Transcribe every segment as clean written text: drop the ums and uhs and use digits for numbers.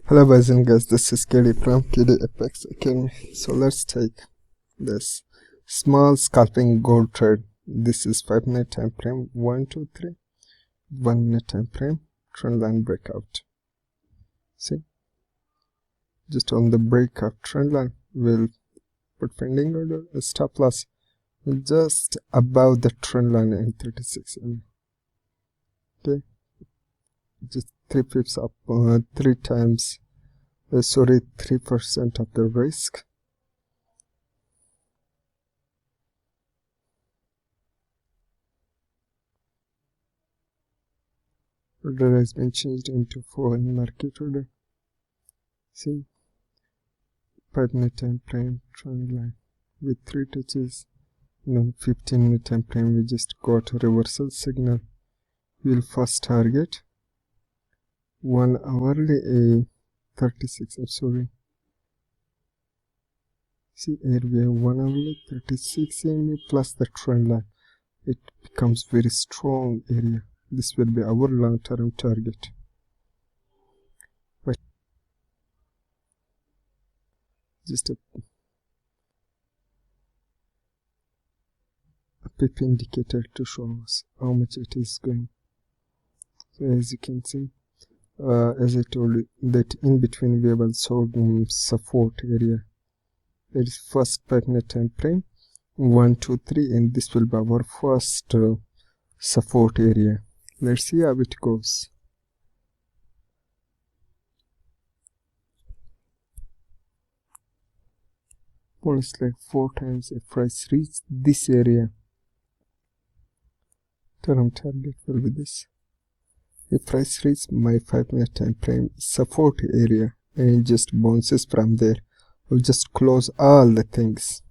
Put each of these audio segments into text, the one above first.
Hello boys and girls, this is KD from KDFxacademy. So let's take this small scalping gold trade. This is 5-minute time frame, 1, 2, 3, 1 minute time frame, trend line breakout. See, just on the breakout trend line, we'll put pending order, a stop loss just above the trend line in 36 MA. Okay, just 3 pips up, 3 times. 3% of the risk. Order has been changed into foreign market order. See, 5-minute time frame trend line with 3 touches. Then 15-minute time frame we just got a reversal signal. We'll first target 1 hourly 36. I'm sorry. See, here we have 1 hourly 36 MA plus the trend line. It becomes very strong area. This will be our long-term target. But just a pip indicator to show us how much it is going. So as you can see, as I told you, that in between we have also support area. That is first 5-minute time frame, 1, 2, 3, and this will be our first support area. Let's see how it goes. Almost like 4 times if price reach this area, term target will be this. If price reach my 5-minute time frame support area and just bounces from there, I'll just close all the things.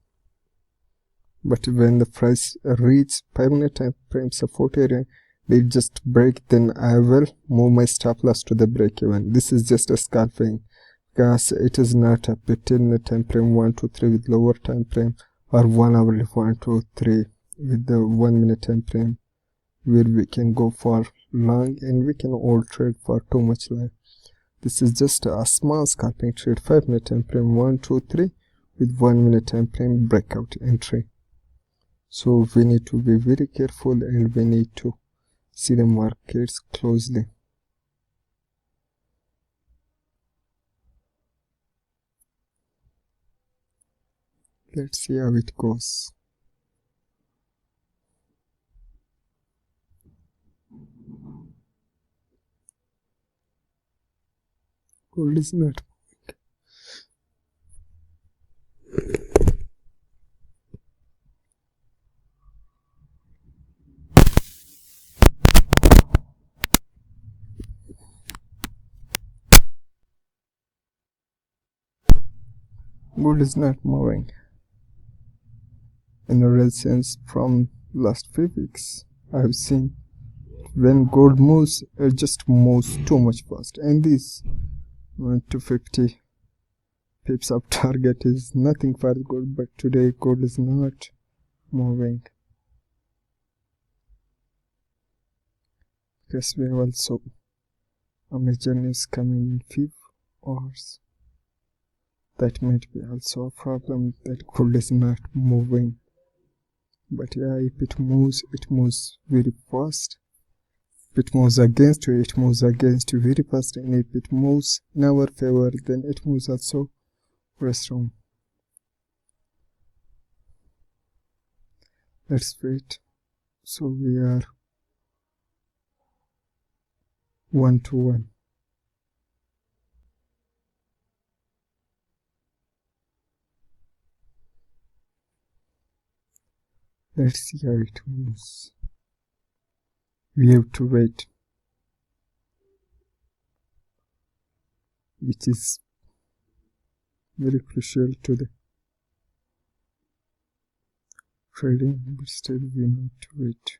But when the price reach 5-minute time frame support area, they just break, then I will move my stop loss to the break even. This is just a scalping because it is not a 15-minute time frame 1, 2, 3 with lower time frame, or 1 hourly 1, 2, 3 with the 1 minute time frame, where we can go for long and we can all trade for too much life. This is just a small scalping trade, 5-minute time frame 1, 2, 3 with 1 minute time frame breakout entry. So we need to be very careful and we need to see the markets closely. Let's see how it goes. Gold is not gold is not moving. In a real sense, from last few weeks, I have seen when gold moves, it just moves too much fast. And this 250 pips up target is nothing for gold, but today gold is not moving. Because we have also a major news coming in few hours. That might be also a problem that gold is not moving. But yeah, if it moves very fast. If it moves against you, it moves against you very fast. And if it moves in our favor, then it moves also very strong. Let's wait. So we are 1 to 1. Let's see how it moves. We have to wait, which is very crucial to the trading, but still we need to wait.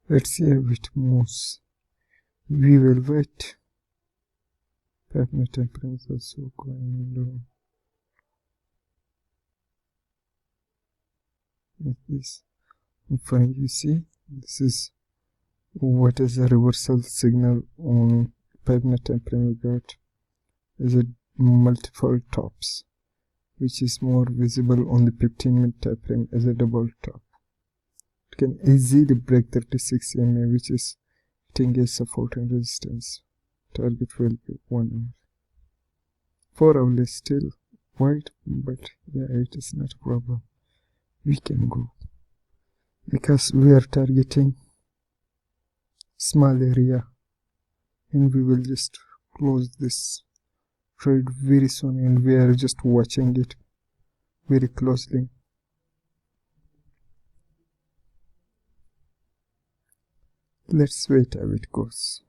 Let's see how it moves. We will wait. Pavement temperature also going down. Like this. Fine, you see, this is what is a reversal signal on pavement temperature we got. Is a multiple tops, which is more visible on the 15-minute time frame as a double top. It can easily break 36 EMA, which is hitting a support and resistance. Target will be 1 hour. 4 hours is still wide, but yeah, it is not a problem. We can go because we are targeting small area, and we will just close this trade very soon, and we are just watching it very closely. Let's wait how it goes.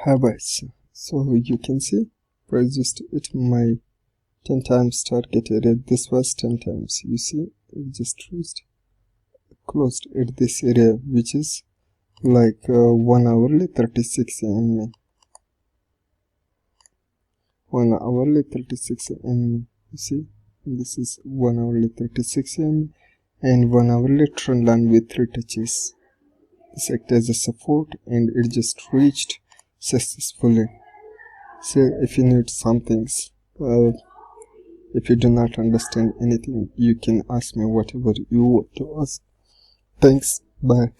Habits. So you can see, price just hit my 10 times target area. This was 10 times. You see, it just reached, closed at this area, which is like 1 hourly 36 MA. 1 hourly 36 MA. You see, this is 1 hourly 36 MA and 1 hourly trend line with 3 touches. This acts as a support, and it just reached successfully. So if you need some things, If you do not understand anything, you can ask me whatever you want to ask. Thanks. Bye.